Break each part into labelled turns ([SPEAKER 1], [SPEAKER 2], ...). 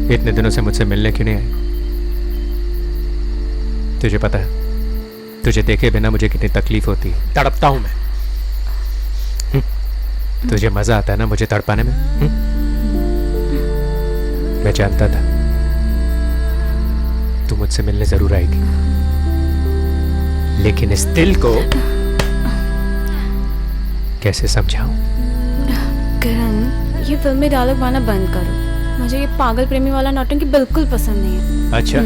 [SPEAKER 1] इतने दिनों से मुझसे मिलने क्यों नहीं आई? तुझे पता है, तुझे देखे बिना मुझे कितनी तकलीफ होती है, तड़पता हूं मैं। तुझे मजा आता है ना मुझे तड़पाने में? मैं जानता था तू मुझसे मिलने जरूर आएगी, लेकिन इस दिल को कैसे समझाऊं?
[SPEAKER 2] करण, ये फिल्मी डायलॉग मारना बंद करो। मुझे ये पागल प्रेमी वाला नौटंकी बिल्कुल पसंद नहीं है।
[SPEAKER 1] अच्छा,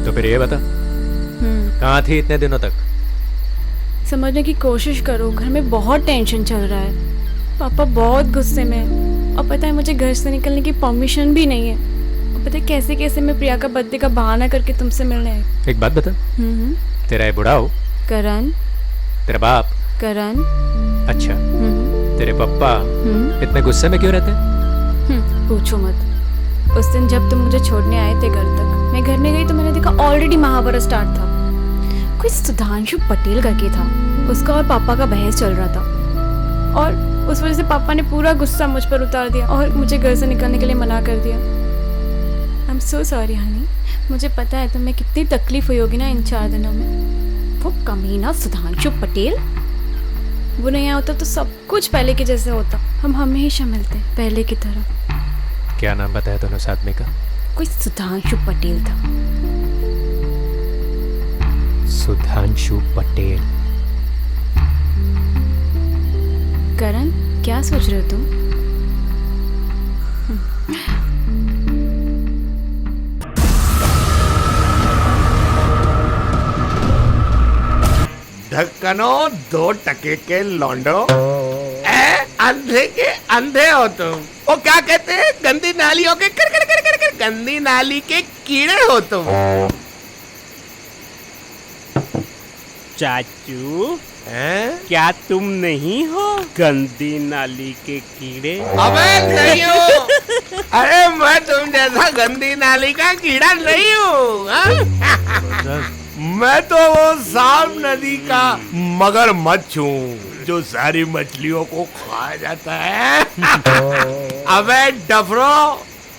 [SPEAKER 1] तो फिर ये बता, कहाँ थी इतने दिनों तक?
[SPEAKER 2] समझने की कोशिश करो, घर में बहुत टेंशन चल रहा है। पापा बहुत गुस्से में हैं। और पता है मुझे घर से निकलने की परमिशन भी नहीं है। और पता है कैसे कैसे मैं प्रिया का बर्थडे का बहाना करके तुमसे मिलने आई।
[SPEAKER 1] एक बात बता, तेरा ये बुढ़ा हो
[SPEAKER 2] करण,
[SPEAKER 1] तेरा बाप
[SPEAKER 2] करण,
[SPEAKER 1] अच्छा, तेरे पापा इतने गुस्से में क्यों रहते हैं?
[SPEAKER 2] पूछो मत। उस दिन जब तुम मुझे छोड़ने आए थे घर तक, मैं घर में गई तो मैंने देखा ऑलरेडी महाभारत स्टार्ट था। कोई सुधांशु पटेल करके था, उसका और पापा का बहस चल रहा था। और उस वजह से पापा ने पूरा गुस्सा मुझ पर उतार दिया और मुझे घर से निकलने के लिए मना कर दिया। I am so sorry Honey. मुझे पता है तुम्हें कितनी तकलीफ हुई होगी ना इन 4 दिनों में। वो कमीना सुधांशु पटेल, वो नहीं होता तो सब कुछ पहले के जैसे होता। हम हमेशा मिलते पहले की तरह।
[SPEAKER 1] क्या नाम बताया दोनों उस आदमी का?
[SPEAKER 2] कोई सुधांशु पटेल था।
[SPEAKER 1] सुधांशु पटेल?
[SPEAKER 2] करण, क्या सोच रहे हो तुम?
[SPEAKER 3] ढक्कनो 2 टके के लौंडो, अंधे के अंधे हो तुम। वो क्या कहते हैं, गंदी नालियों के कर कर कर कर कर गंदी नाली के कीड़े हो तुम।
[SPEAKER 4] चाचू, क्या तुम नहीं हो गंदी नाली के कीड़े?
[SPEAKER 3] अबे नहीं हो। अरे मैं तुम जैसा गंदी नाली का कीड़ा नहीं हूँ। मैं तो वो साफ नदी का मगरमच्छ हूँ जो सारी मछलियों को खा जाता है। अबे डफरो,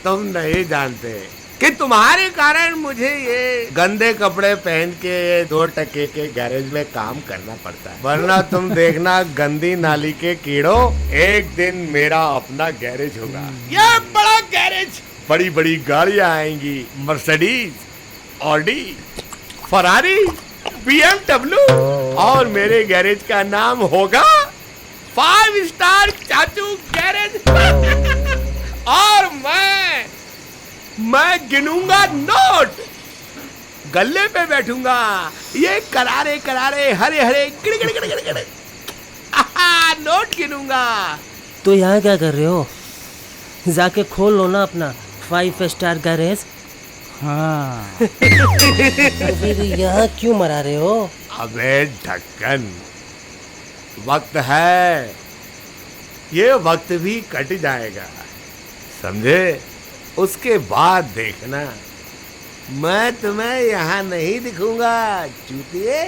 [SPEAKER 3] तुम नहीं जानते कि तुम्हारे कारण मुझे ये गंदे कपड़े पहन के 2 टके के गैरेज में काम करना पड़ता है। वरना तुम देखना गंदी नाली के कीड़ों, एक दिन मेरा अपना गैरेज होगा। ये बड़ा गैरेज, बड़ी बड़ी गाड़ियां आएंगी, मर्सिडीज, ऑडी, फरारी, BMW, और मेरे गैरेज का नाम होगा 5 स्टार चाचू गैरेज। और मैं गिनूंगा नोट, गले पे बैठूंगा, ये करारे करारे हरे हरे गिड़ गिड़ गिड़ गिड़ गिड़ नोट गिनूंगा।
[SPEAKER 5] तो यहाँ क्या कर रहे हो? जाके खोल लो ना अपना 5 स्टार गैरेज।
[SPEAKER 4] हाँ।
[SPEAKER 5] तो फिर यहाँ क्यों मरा रहे हो?
[SPEAKER 3] अबे ढक्कन, वक्त है, ये वक्त भी कट जाएगा, समझे? उसके बाद देखना, मैं तुम्हें यहाँ नहीं दिखूंगा चूतिए।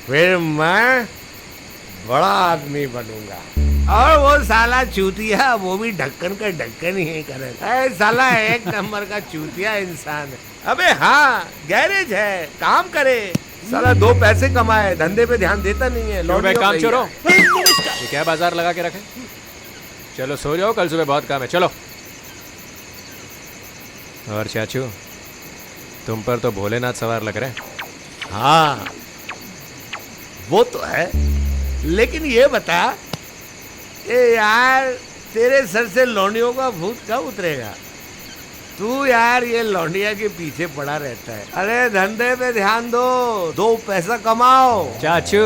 [SPEAKER 3] फिर मैं बड़ा आदमी बनूंगा। और वो साला चूतिया, वो भी ढक्कन का ढक्कन ही करेगा। साला एक नंबर का चूतिया इंसान है। अबे हाँ, गैरेज है, काम करे, साला 2 पैसे कमाए, धंधे पे ध्यान देता नहीं है।
[SPEAKER 1] काम चोरो, ये क्या बाजार लगा के रखे? चलो सो जाओ, कल सुबह बहुत काम है, चलो। और चाचू, तुम पर तो भोलेनाथ सवार लग रहे हैं।
[SPEAKER 3] हाँ, वो तो है, लेकिन ये बता, ए यार, तेरे सर से लौंडियों का भूत कब उतरेगा? तू यार ये लौंडिया के पीछे पड़ा रहता है। अरे धंधे पे ध्यान दो, 2 पैसा कमाओ।
[SPEAKER 1] चाचू,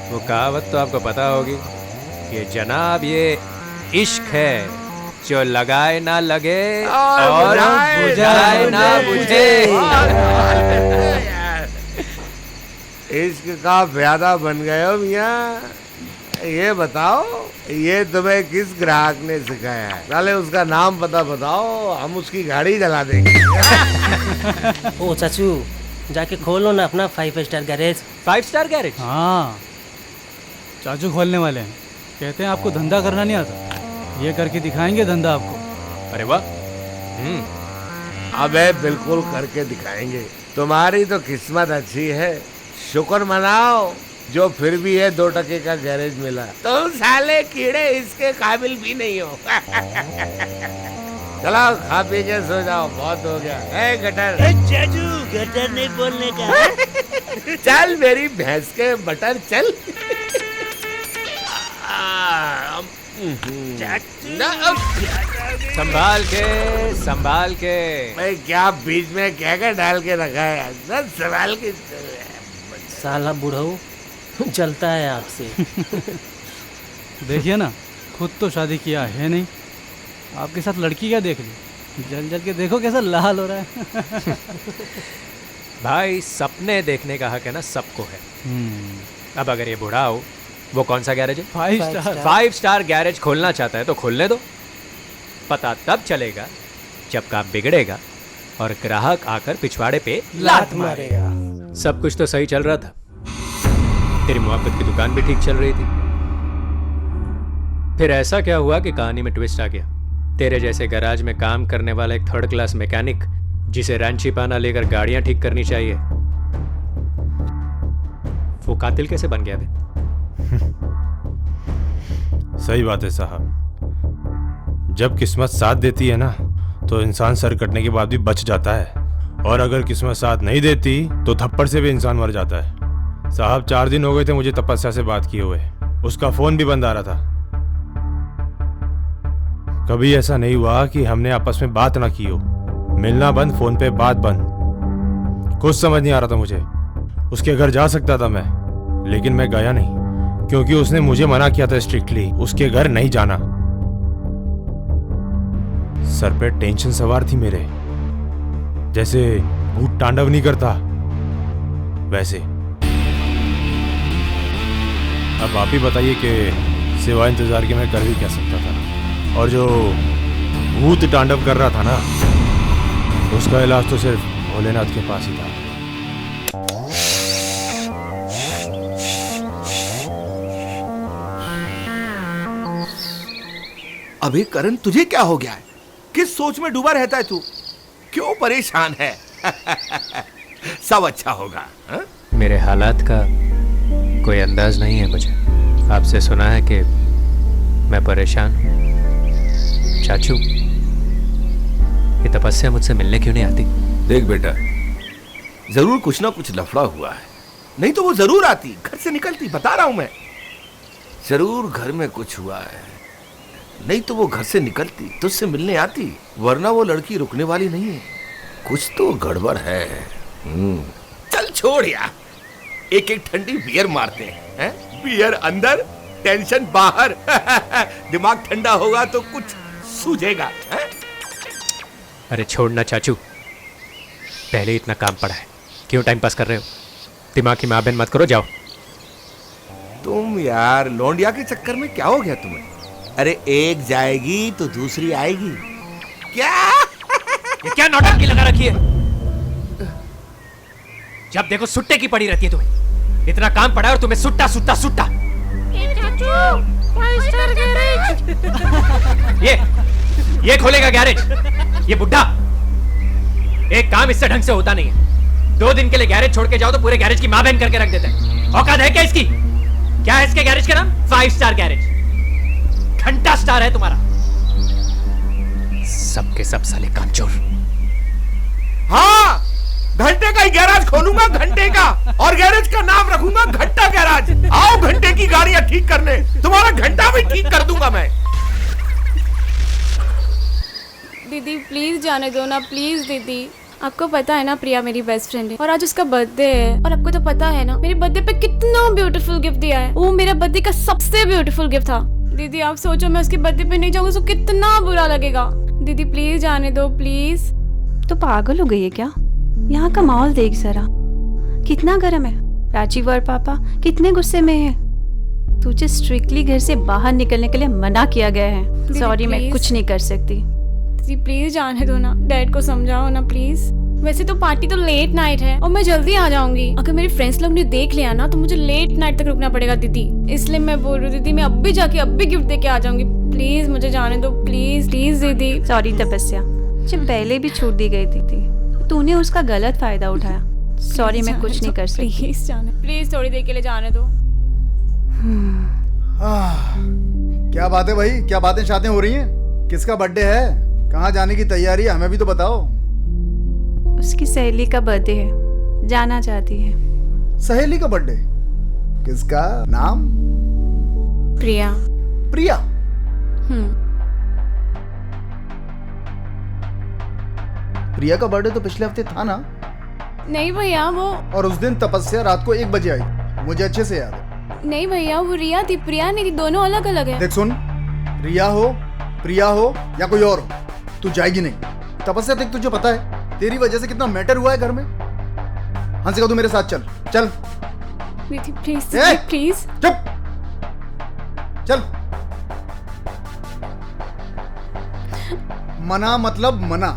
[SPEAKER 1] वो कहावत तो आपको पता होगी कि जनाब ये इश्क है जो लगाए ना लगे और बुझाए ना बुझे।
[SPEAKER 3] इश्क का प्यादा बन गए हो मियाँ। ये बताओ, ये तुम्हें किस ग्राहक ने सिखाया है? साले उसका नाम पता बताओ, हम उसकी गाड़ी जला देंगे।
[SPEAKER 5] ओ चाचू, जाके खोलो ना अपना 5 स्टार गैरेज।
[SPEAKER 1] 5 star garage?
[SPEAKER 4] हाँ, चाचू खोलने वाले हैं। कहते हैं आपको धंधा करना नहीं आता।
[SPEAKER 6] ये करके दिखाएंगे धंधा आपको।
[SPEAKER 1] अरे वाह।
[SPEAKER 3] अबे बिल्कुल करके दिखाएंगे। तुम्हारी तो किस्मत अच्छी है, शुक्र मनाओ जो फिर भी है 2 टके का गैरेज मिला। तुम साले कीड़े इसके काबिल भी नहीं हो। चलो खा पी के सो जाओ, बहुत हो गया। ए गटर,
[SPEAKER 5] चाचू गटर नहीं बोलने का।
[SPEAKER 3] चल मेरी भैंस के बटर चल।
[SPEAKER 1] संभाल के।
[SPEAKER 3] भाई क्या बीच में क्या डाल के रखा है, सब संभाल के।
[SPEAKER 5] साला बुढ़ऊ चलता है आपसे।
[SPEAKER 6] देखिए ना, खुद तो शादी किया है नहीं, आपके साथ लड़की क्या देख ली। जल जल के देखो कैसा लाल हो रहा है।
[SPEAKER 1] भाई सपने देखने का हक है ना सबको है। अब अगर ये बूढ़ा हो, वो कौन सा गैरेज है?
[SPEAKER 6] 5 स्टार।
[SPEAKER 1] 5 स्टार गैरेज खोलना चाहता है तो खोलने दो। पता तब चलेगा जब काम बिगड़ेगा और ग्राहक आकर पिछवाड़े पे लात मारेगा। सब कुछ तो सही चल रहा था, तेरी मोहब्बत की दुकान भी ठीक चल रही थी। फिर ऐसा क्या हुआ कि कहानी में ट्विस्ट आ गया? तेरे जैसे गैराज में काम करने वाला एक 3rd क्लास मैकेनिक, जिसे रैंची पाना लेकर गाड़ियां ठीक करनी चाहिए, वो कातिल कैसे बन गया बे?
[SPEAKER 7] सही बात है साहब, जब किस्मत साथ देती है ना तो इंसान सर कटने के बाद भी बच जाता है, और अगर किस्मत साथ नहीं देती तो थप्पड़ से भी इंसान मर जाता है। साहब 4 दिन हो गए थे मुझे तपस्या से बात किए हुए, उसका फोन भी बंद आ रहा था। कभी ऐसा नहीं हुआ कि हमने आपस में बात ना की हो। मिलना बंद, फोन पे बात बंद। कुछ समझ नहीं आ रहा था मुझे। उसके घर जा सकता था मैं, लेकिन मैं गया नहीं क्योंकि उसने मुझे मना किया था स्ट्रिक्टली उसके घर नहीं जाना। सर पे टेंशन सवार थी मेरे, जैसे भूत तांडव नहीं करता वैसे। अब आप ही बताइए कि सिवाय इंतजार के मैं कर भी क्या सकता था। और जो भूत तांडव कर रहा था ना, उसका इलाज तो सिर्फ भोलेनाथ के पास ही था।
[SPEAKER 3] अबे करण, तुझे क्या हो गया है? किस सोच में डूबा रहता है तू? क्यों परेशान है? सब अच्छा होगा। हा?
[SPEAKER 1] मेरे हालात का कोई अंदाज नहीं है मुझे। आपसे सुना है कि मैं परेशान हूँ। चाचू, ये तपस्या मुझसे मिलने क्यों नहीं आती?
[SPEAKER 3] देख बेटा, जरूर कुछ ना कुछ लफड़ा हुआ है, नहीं तो वो जरूर आती, घर से निकलती। बता रहा हूं मैं, जरूर घर में कुछ हुआ है, नहीं तो वो घर से निकलती, तुझसे मिलने आती। वरना वो लड़की रुकने वाली नहीं है, कुछ तो गड़बड़ है। चल छोड़ यार, एक एक ठंडी बियर मारते हैं। बियर अंदर, टेंशन बाहर। दिमाग ठंडा होगा तो कुछ सूझेगा।
[SPEAKER 1] अरे छोड़ना चाचू, पहले इतना काम पड़ा है, क्यों टाइम पास कर रहे हो? दिमाग की माबेन मत करो, जाओ।
[SPEAKER 3] तुम यार लौंडिया के चक्कर में क्या हो गया तुम्हें? अरे एक जाएगी तो दूसरी आएगी। क्या
[SPEAKER 1] ये क्या नौटंकी लगा रखी है? जब देखो सुट्टे की पड़ी रहती है तुम्हें। इतना काम पड़ा है और तुम्हें सुट्टा सुट्टा सुट्टा। ये खोलेगा गैरेज, ये बुड्ढा। एक काम इससे ढंग से होता नहीं है। 2 दिन के लिए गैरेज छोड़ के जाओ तो पूरे गैरेज की मां बहन करके रख देते हैं। औकात है क्या इसकी? क्या है इसके गैरेज का नाम? 5 स्टार गैरेज। घंटा स्टार है तुम्हारा। सबके सब साले कामचोर।
[SPEAKER 3] हाँ, घंटे का ही गैराज खोलूंगा, घंटे का, और गैरेज का नाम रखूंगा घंटा गैराज। आओ घंटे की गाड़ियां ठीक करने, तुम्हारा घंटा भी ठीक कर दूंगा मैं।
[SPEAKER 2] दीदी प्लीज जाने दो ना, प्लीज दीदी। आपको पता है ना प्रिया मेरी बेस्ट फ्रेंड है और आज उसका बर्थडे है, और आपको तो पता है ना मेरे बर्थडे पे कितना ब्यूटीफुल गिफ्ट दिया है। वो मेरा बर्थडे का सबसे ब्यूटीफुल गिफ्ट था। दीदी आप सोचो, मैं उसके बर्थडे पे नहीं जाऊंगी तो कितना बुरा लगेगा। दीदी प्लीज जाने दो, प्लीज।
[SPEAKER 8] तो पागल हो गई है क्या? यहाँ का माहौल देख जरा, कितना गर्म है। राजीव और पापा कितने गुस्से में हैं। तुझे स्ट्रिक्टली घर से बाहर निकलने के लिए मना किया गया है। सॉरी, मैं कुछ नहीं कर सकती।
[SPEAKER 2] दीदी प्लीज जाने दो ना, डैड को समझाओ ना प्लीज। वैसे तो पार्टी तो लेट नाइट है और मैं जल्दी आ जाऊंगी। अगर मेरे फ्रेंड्स लोग ने देख लिया ना तो मुझे लेट नाइट तक रुकना पड़ेगा दीदी। इसलिए मैं बोल रही हूँ दीदी, मैं अब भी जाके अब भी गिफ्ट दे के आ जाऊंगी। प्लीज मुझे जाने दो, प्लीज प्लीज दीदी।
[SPEAKER 8] सॉरी तपस्या, जब पहले भी छूट दी गई थी, तूने उसका गलत फायदा उठाया। सॉरी, मैं कुछ नहीं कर सकती।
[SPEAKER 2] प्लीज जाने, प्लीज थोड़ी देर के लिए जाने दो।
[SPEAKER 9] क्या बात है भाई, क्या बातें शातें हो रही हैं? किसका बर्थडे है? कहाँ जाने की तैयारी है? हमें भी तो बताओ।
[SPEAKER 8] उसकी सहेली का बर्थडे है, जाना चाहती है।
[SPEAKER 9] सहेली का बर्थडे? किसका? नाम?
[SPEAKER 2] प्रिया।
[SPEAKER 9] प्रिया? प्रिया का बर्थडे तो पिछले हफ्ते था ना?
[SPEAKER 2] नहीं भैया, वो
[SPEAKER 9] और उस दिन तपस्या रात को 1 बजे आई, मुझे अच्छे से याद है।
[SPEAKER 2] नहीं भैया, वो रिया थी, प्रिया नहीं थी, दोनों अलग अलग है।
[SPEAKER 9] देख सुन, रिया हो, प्रिया हो या कोई और हो, तू जाएगी नहीं। तपस्या देख, तुझे पता है तेरी वजह से कितना मैटर हुआ है घर में। हंसिका, तू मेरे साथ चल। चल
[SPEAKER 2] दीदी प्लीज,
[SPEAKER 9] ए!
[SPEAKER 2] प्लीज।
[SPEAKER 9] चुप, चल। मना मतलब मना।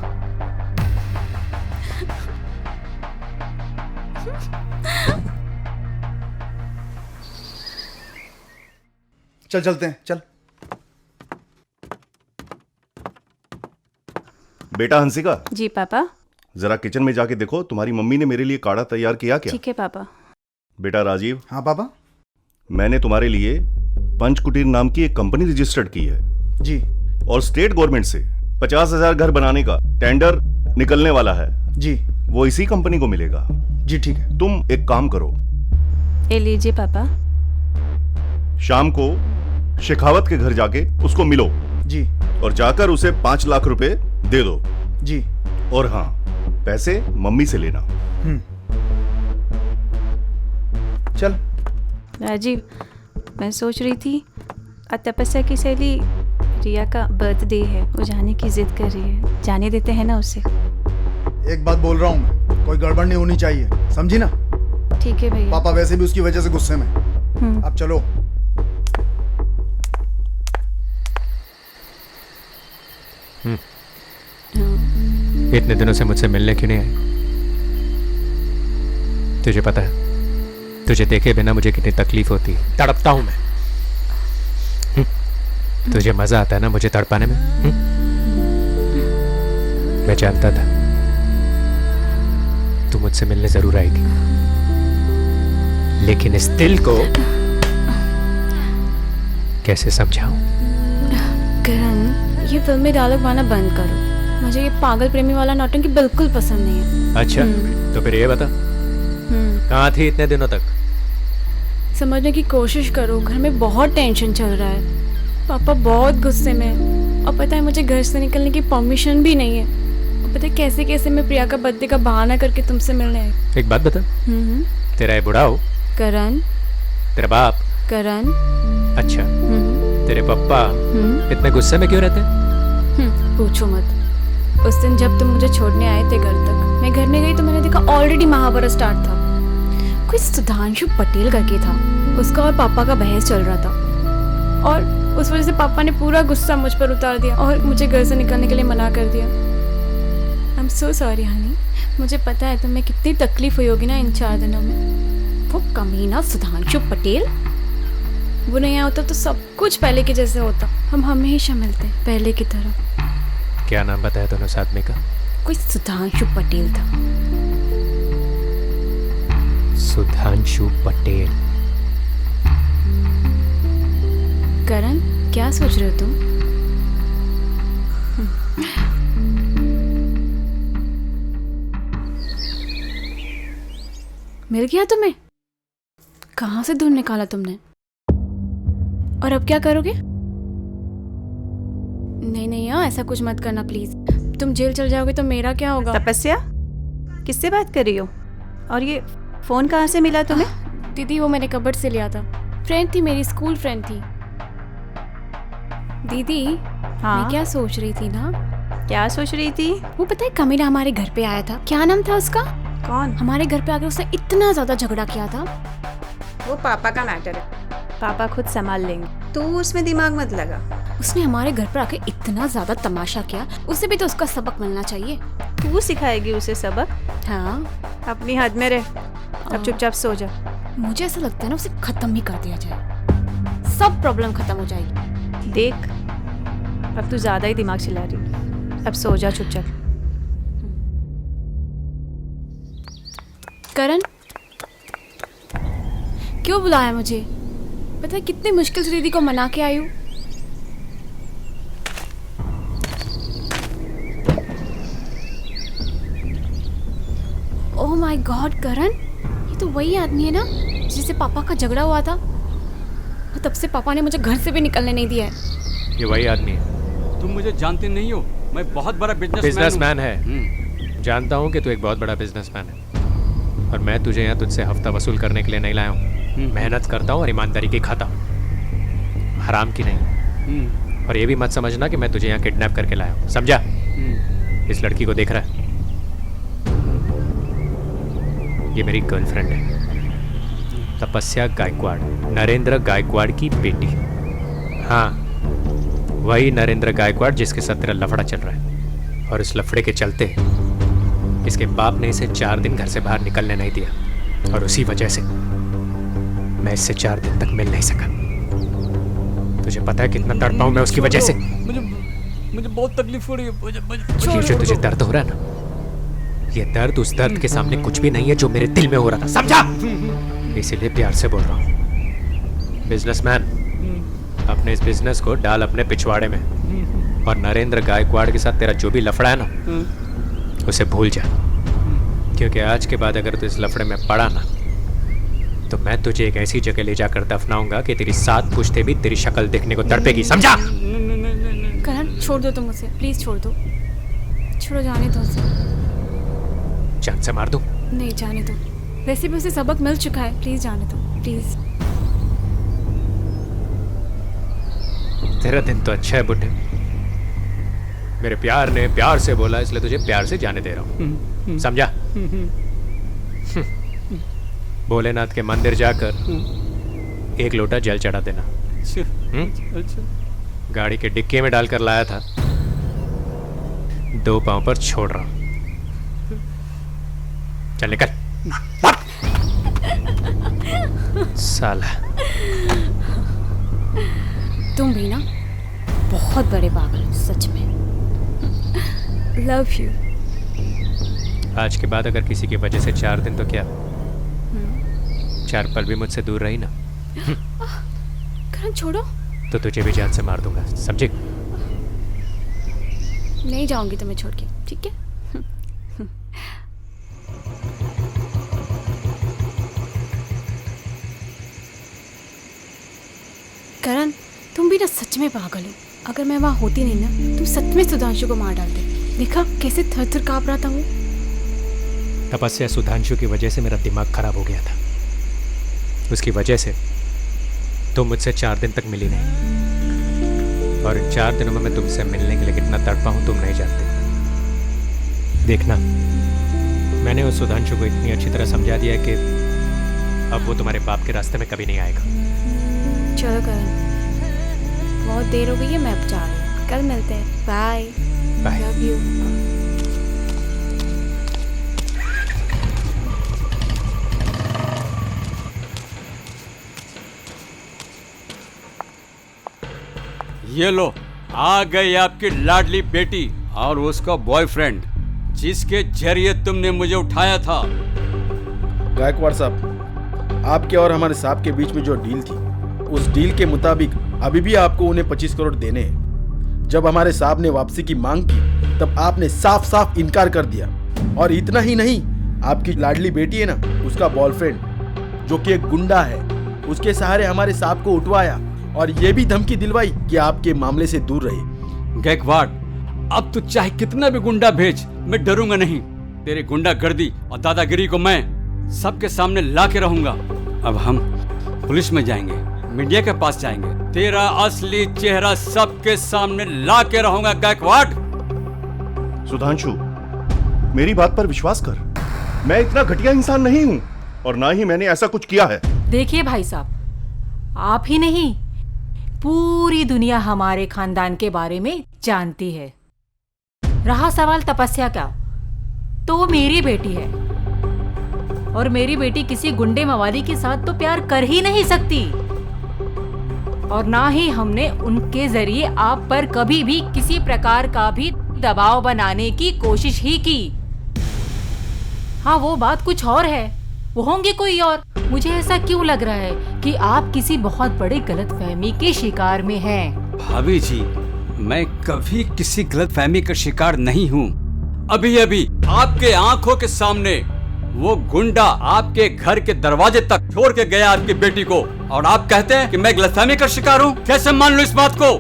[SPEAKER 9] चल चलते हैं, चल।
[SPEAKER 10] बेटा हंसिका,
[SPEAKER 8] जी पापा।
[SPEAKER 10] जरा किचन में जाके देखो, तुम्हारी मम्मी ने मेरे लिए काढ़ा तैयार किया क्या?
[SPEAKER 8] ठीक है पापा।
[SPEAKER 10] बेटा राजीव।
[SPEAKER 9] हाँ पापा।
[SPEAKER 10] मैंने तुम्हारे लिए पंचकुटीर नाम की एक कंपनी रजिस्टर्ड की है
[SPEAKER 9] जी।
[SPEAKER 10] और स्टेट गवर्नमेंट से 50,000 घर बनाने का टेंडर निकलने वाला है
[SPEAKER 9] जी।
[SPEAKER 10] वो इसी कंपनी को मिलेगा।
[SPEAKER 9] जी ठीक है।
[SPEAKER 10] तुम एक काम करो,
[SPEAKER 8] ए लीजिए पापा।
[SPEAKER 10] शाम को शेखावत के घर जाके उसको मिलो
[SPEAKER 9] जी।
[SPEAKER 10] और जाकर उसे 5 लाख रुपए दे दो
[SPEAKER 9] जी।
[SPEAKER 10] और हाँ, पैसे मम्मी से लेना।
[SPEAKER 9] चल।
[SPEAKER 8] राजीव, मैं सोच रही थी तपस्या की सहेली रिया का बर्थडे है, वो जाने की जिद कर रही है, जाने देते हैं ना उसे।
[SPEAKER 9] एक बात बोल रहा हूँ मैं, कोई गड़बड़ नहीं होनी चाहिए, समझी ना?
[SPEAKER 8] ठीक है भैया।
[SPEAKER 9] पापा वैसे भी उसकी वजह से गुस्से में। अब चलो।
[SPEAKER 1] इतने दिनों से मुझसे मिलने क्यों नहीं आई? तुझे पता है, तुझे देखे बिना मुझे कितनी तकलीफ होती है, तड़पता हूं मैं। तुझे मजा आता है ना मुझे तड़पाने में? मैं जानता था तू मुझसे मिलने जरूर आएगी, लेकिन इस दिल को कैसे समझाऊं?
[SPEAKER 2] करण, ये फिल्मी डायलॉग गाना बंद करो। मुझे ये पागल प्रेमी वाला नौटंकी बिल्कुल पसंद नहीं है।
[SPEAKER 1] अच्छा, तो फिर ये बता, कहाँ थी इतने दिनों तक?
[SPEAKER 2] समझने की कोशिश करो, घर में बहुत टेंशन चल रहा है। पापा बहुत गुस्से में हैं और पता है मुझे घर से निकलने की परमिशन भी नहीं है। और पता है कैसे कैसे मैं प्रिया का बर्थडे का बहाना करके तुमसे मिलने आई।
[SPEAKER 1] एक बात बता, तेरा ये बुढ़ा हो
[SPEAKER 2] करण,
[SPEAKER 1] तेरा बाप
[SPEAKER 2] करण,
[SPEAKER 1] अच्छा, तेरे पापा इतने गुस्से में क्यों रहते?
[SPEAKER 2] पूछो मत। उस दिन जब तुम मुझे छोड़ने आए थे घर तक, मैं घर में गई तो मैंने देखा ऑलरेडी महाभारत स्टार्ट था। कोई सुधांशु पटेल करके था, उसका और पापा का बहस चल रहा था और उस वजह से पापा ने पूरा गुस्सा मुझ पर उतार दिया और मुझे घर से निकलने के लिए मना कर दिया। I am so sorry Honey, मुझे पता है तुम्हें कितनी तकलीफ हुई होगी ना इन 4 दिनों में। वो कमीना सुधांशु पटेल, वो नहीं होता तो सब कुछ पहले के जैसे होता। हम हमेशा मिलते पहले की तरह।
[SPEAKER 1] क्या नाम बताया दोनों उस आदमी का?
[SPEAKER 2] कोई सुधांशु पटेल था।
[SPEAKER 1] सुधांशु पटेल?
[SPEAKER 2] करण, क्या सोच रहे हो तुम? मिल गया तुम्हें? कहाँ से ढूंढ निकाला तुमने? और अब क्या करोगे? नहीं नहीं यार, ऐसा कुछ मत करना प्लीज। तुम जेल चल जाओगे तो मेरा क्या होगा?
[SPEAKER 8] तपस्या, किससे बात कर रही हो? और ये फोन कहाँ से मिला तुम्हें?
[SPEAKER 2] दीदी, वो मैंने कबर्ड से लिया था। फ्रेंड थी, मेरी स्कूल फ्रेंड थी। दीदी, मैं क्या सोच रही थी ना?
[SPEAKER 8] क्या सोच रही थी?
[SPEAKER 2] वो पता है कमीना हमारे घर पे आया था, क्या नाम था उसका?
[SPEAKER 8] कौन?
[SPEAKER 2] हमारे घर पे आकर उसने इतना ज्यादा झगड़ा किया था।
[SPEAKER 8] वो पापा का मैटर है, पापा खुद संभाल लेंगे, तू उसमें दिमाग मत लगा।
[SPEAKER 2] उसने हमारे घर पर आके इतना ज्यादा तमाशा किया, उसे भी तो उसका सबक मिलना चाहिए।
[SPEAKER 8] तू सिखाएगी उसे सबक?
[SPEAKER 2] हाँ,
[SPEAKER 8] अपनी हद में रह। अब चुपचाप सो जा।
[SPEAKER 2] मुझे ऐसा लगता है ना, उसे खत्म ही कर दिया जाए, सब प्रॉब्लम खत्म हो जाएगी।
[SPEAKER 8] देख, अब तू ज्यादा ही दिमाग चला रही। अब सो जा चुपचाप।
[SPEAKER 2] करण, क्यों बुलाया मुझे? पता है कितनी मुश्किल से दीदी को मना के आई हूँ। ओह माय गॉड करण, ये तो वही आदमी है ना जिससे पापा का झगड़ा हुआ था, और तब से पापा ने मुझे घर से भी निकलने नहीं दिया है।
[SPEAKER 1] ये वही आदमी है।
[SPEAKER 11] तुम मुझे जानते नहीं हो, मैं बहुत बड़ा
[SPEAKER 1] बिजनेसमैन है। जानता हूँ कि तू एक बहुत बड़ा बिजनेसमैन है, और मैं तुझे यहाँ तुझसे हफ्ता वसूल करने के लिए नहीं लाया हूँ। मेहनत करता हूँ और ईमानदारी की खाता हूँ, हराम की नहीं। और ये भी मत समझना कि मैं तुझे यहाँ किडनैप करके लाया हूँ, समझा? इस लड़की को देख रहा है, ये मेरी गर्लफ्रेंड है, तपस्या गायकवाड़, नरेंद्र गायकवाड़ की बेटी। हाँ, वही नरेंद्र गायकवाड़ जिसके साथ तेरा लफड़ा चल रहा है, और इस लफड़े के चलते इसके बाप ने इसे 4 दिन घर से बाहर निकलने नहीं दिया, और उसी वजह से मैं इससे 4 दिन तक मिल नहीं सका। तुझे पता है कितना तड़पा हूं मैं उसकी वजह से?
[SPEAKER 11] मुझे बहुत तकलीफ हो रही है।
[SPEAKER 1] ये जो तुझे दर्द हो रहा है ना, ये दर्द उस दर्द के सामने कुछ भी नहीं है जो मेरे दिल में हो रहा था, समझा? इसीलिए प्यार से बोल रहा हूँ। बिजनेसमैन, अपने इस बिजनेस को डाल अपने पिछवाड़े में, और नरेंद्र गायकवाड़ के साथ तेरा जो भी लफड़ा है ना, उसे भूल जा। क्योंकि आज के बाद अगर तू इस लफड़े में पड़ा ना, तो मैं तुझे एक ऐसी जगह ले जाकर दफनाऊंगा कि तेरी 7 पुश्ते भी तेरी शक्ल देखने को तड़पेगी, समझा?
[SPEAKER 2] करण, छोड़ दो तुम उसे, प्लीज छोड़ दो, छोड़ो, जाने दो उसे।
[SPEAKER 1] जान से मार दूं?
[SPEAKER 2] नहीं, जाने दो, वैसे भी उसे सबक मिल चुका है, प्लीज जाने दो, प्लीज।
[SPEAKER 1] तेरा दिन तो अच्छा है बुड्ढे, मेरे प्यार ने प्यार से बोला, इसलिए तुझे प्यार से जाने दे रहा हूँ, समझा? भोलेनाथ के मंदिर जाकर 1 लोटा जल चढ़ा देना। गाड़ी के डिक्की में डालकर लाया था, 2 पांव पर छोड़ रहा हूं। चल निकल। साला,
[SPEAKER 2] तुम भी ना बहुत बड़े पागल हो, सच में। Love you.
[SPEAKER 1] आज के बाद अगर किसी की वजह से 4 दिन तो क्या, 4 पल भी मुझसे दूर रही ना,
[SPEAKER 2] करण छोड़ो,
[SPEAKER 1] तो तुझे भी जान से मार दूंगा, समझे?
[SPEAKER 2] नहीं जाऊंगी तुम्हें छोड़ के, ठीक है? करण, तुम भी ना सच में पागल हो। अगर मैं वहां होती नहीं ना, तुम सच में सुधांशु को मार डालते। देखा कैसे थर-थर कांप रहा था वो।
[SPEAKER 1] तपस्या, सुधांशु की वजह से मेरा दिमाग खराब हो गया था, उसकी वजह से तुम मुझसे 4 दिन तक मिली नहीं, और इन 4 दिनों में मैं तुमसे मिलने के लिए कितना तड़पा हूं तुम नहीं जानते। देखना, मैंने उस सुधांशु को इतनी अच्छी तरह समझा दिया कि अब वो तुम्हारे बाप के रास्ते में कभी नहीं आएगा।
[SPEAKER 2] चलो करण, बहुत देर हो गई है, मैं अब जा रही हूँ, कल मिलते हैं, बाय
[SPEAKER 1] बाय।
[SPEAKER 2] Love you.
[SPEAKER 11] ये लो, आ गई आपकी लाडली बेटी और उसका बॉयफ्रेंड, जिसके जरिए तुमने मुझे उठाया था।
[SPEAKER 12] गायकवाड़ साहब, आपके और हमारे साहब के बीच में जो डील थी, उस डील के मुताबिक अभी भी आपको उन्हें 25 करोड़ देने हैं। जब हमारे साहब ने वापसी की मांग की, तब आपने साफ साफ इनकार कर दिया। और इतना ही नहीं, आपकी लाडली बेटी है ना, उसका बॉयफ्रेंड जो कि एक गुंडा है, उसके सहारे हमारे साहब को उठवाया, और ये भी धमकी दिलवाई कि आपके मामले से दूर रहे।
[SPEAKER 11] गायकवाड़, अब तू चाहे कितना भी गुंडा भेज, मैं डरूंगा नहीं। तेरे गुंडागर्दी और दादागिरी को मैं सबके सामने ला के रहूंगा। अब हम पुलिस में जाएंगे, मीडिया के पास जाएंगे, तेरा असली चेहरा सबके सामने ला के रहूंगा। गायकवाड़,
[SPEAKER 10] सुधांशु, मेरी बात पर विश्वास कर, मैं इतना घटिया इंसान नहीं हूं, और ना ही मैंने ऐसा कुछ किया है।
[SPEAKER 13] देखिए भाई साहब, आप ही नहीं, पूरी दुनिया हमारे खानदान के बारे में जानती है। रहा सवाल तपस्या का, तो वो मेरी बेटी है और मेरी बेटी किसी गुंडे मवाली के साथ तो प्यार कर ही नहीं सकती, और ना ही हमने उनके जरिए आप पर कभी भी किसी प्रकार का भी दबाव बनाने की कोशिश ही की। हाँ, वो बात कुछ और है, वो होंगे कोई और। मुझे ऐसा क्यों लग रहा है कि आप किसी बहुत बड़े गलतफहमी के शिकार में हैं।
[SPEAKER 11] भाभी जी, मैं कभी किसी गलतफहमी का शिकार नहीं हूँ। अभी अभी आपके आंखों के सामने वो गुंडा आपके घर के दरवाजे तक छोड़ के गया आपकी बेटी को, और आप कहते हैं कि मैं गलतफहमी का शिकार हूँ। कैसे मान लो इस बात को?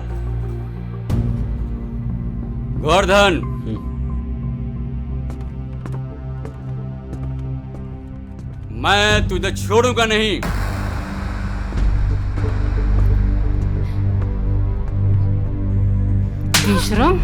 [SPEAKER 11] गोवर्धन, मैं तुझे छोड़ूंगा नहीं।
[SPEAKER 13] विश्रम,